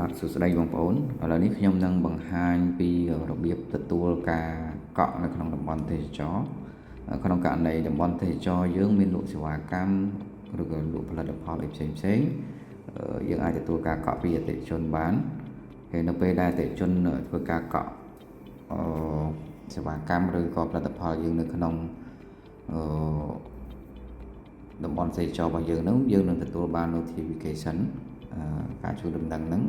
បាទសួស្តីបងប្អូនឥឡូវនេះខ្ញុំនឹងបង្ហាញពីរបៀបទទួលការកក់នៅក្នុងតំបន់ទេសចរក្នុងករណីតំបន់ទេសចរយើងមានលក់សេវាកម្មឬក៏លក់ផលិតផលផ្សេងយើងអាចទទួលការកក់ពីអតិថិជនបានហើយនៅពេលដែលអតិថិជនធ្វើការកក់សេវាកម្មឬក៏ផលិតផលយើងនៅក្នុងតំបន់ទេសចររបស់យើងនឹងទទួលបាន notification ការជួយដំណឹងហ្នឹង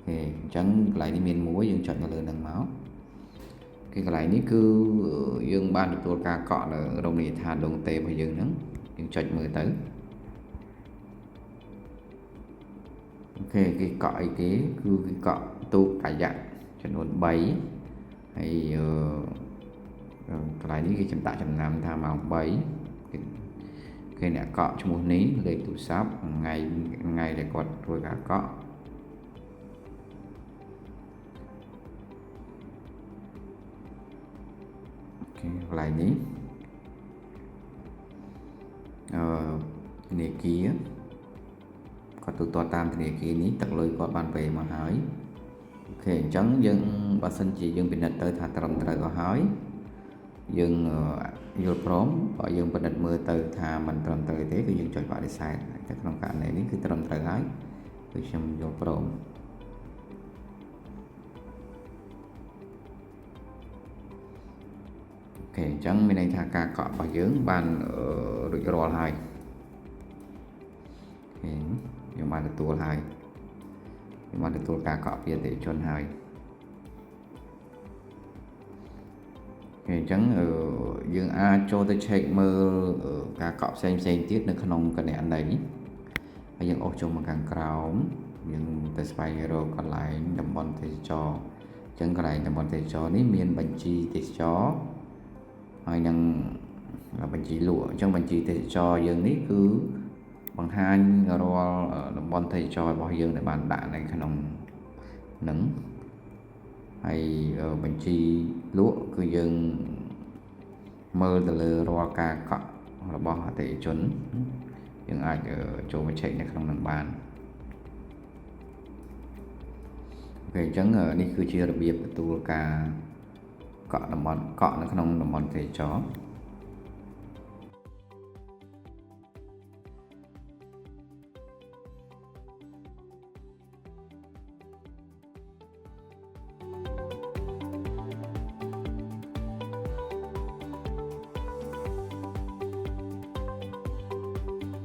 អញ្ចឹងកន្លែងនេះមានមួយយើងចុចនៅលើហ្នឹងមកកន្លែងនេះគឺយើងបានទទួលការកក់នៅរមណីយដ្ឋានដងតេរបស់យើងហ្នឹងយើងចុចមើលទៅអូខេគេកក់អីគេគឺគេកក់ទូកកាយៈចំនួន3ហើយកន្លែងនេះគេចំដាក់ចំណាំថាម៉ោង3គេអ្នកកក់ឈ្មោះនេះលេខទូរស័ព្ទថ្ងៃដែលគាត់ធ្វើការកក់អូខេកន្លែងនេះធនាគារគាត់ទូទាត់តាមធនាគារនេះទឹកលុយគាត់បានពេលមកហើយអូខេអញ្ចឹងយើងបើសិនជាយើងពិនិត្យទៅថាត្រឹមត្រូវក៏ហើយយើងយល់ព្រមបើយើងពិនិត្យមើលទៅថាมันត្រឹមត្រូវទេគឺយើងចុចបដិសេធតែក្នុងករណីនេះគឺត្រឹមត្រូវហើយគឺខ្ញុំយល់ព្រមអូខេអញ្ចឹងមានន័យថាការកក់របស់យើងបានរួចរាល់ហើយខ្ញុំបានទទួលហើយខ្ញុំបានទទួលការកក់ពីអតិថិជនហើយអញ្ចឹងយើងអាចចូលទៅ check មើលការកក់ផ្សេងទៀតនៅក្នុងគណនីហើយយើងអូសចុះមកខាងក្រោមយើងទៅស្វែងរកកន្លែងតំបន់ទេសចរអញ្ចឹងកន្លែងតំបន់ទេសចរនេះមានបញ្ជីទេសចរហើយនឹងបញ្ជីលក់អញ្ចឹងបញ្ជីទេសចរយើងនេះគឺបង្ហាញរាល់តំបន់ទេសចររបស់យើងដែលបានដាក់នៅក្នុងនឹងហើយបញ្ជីលក់គឺយើងមើលទៅលើរាល់ការកក់របស់អតិថិជនយើងអាចចូលមក check នៅក្នុងនឹងបានអូខេអញ្ចឹងនេះគឺជារបៀបទទួលការកក់តំបន់កក់នៅក្នុងតំបន់ទេសចរ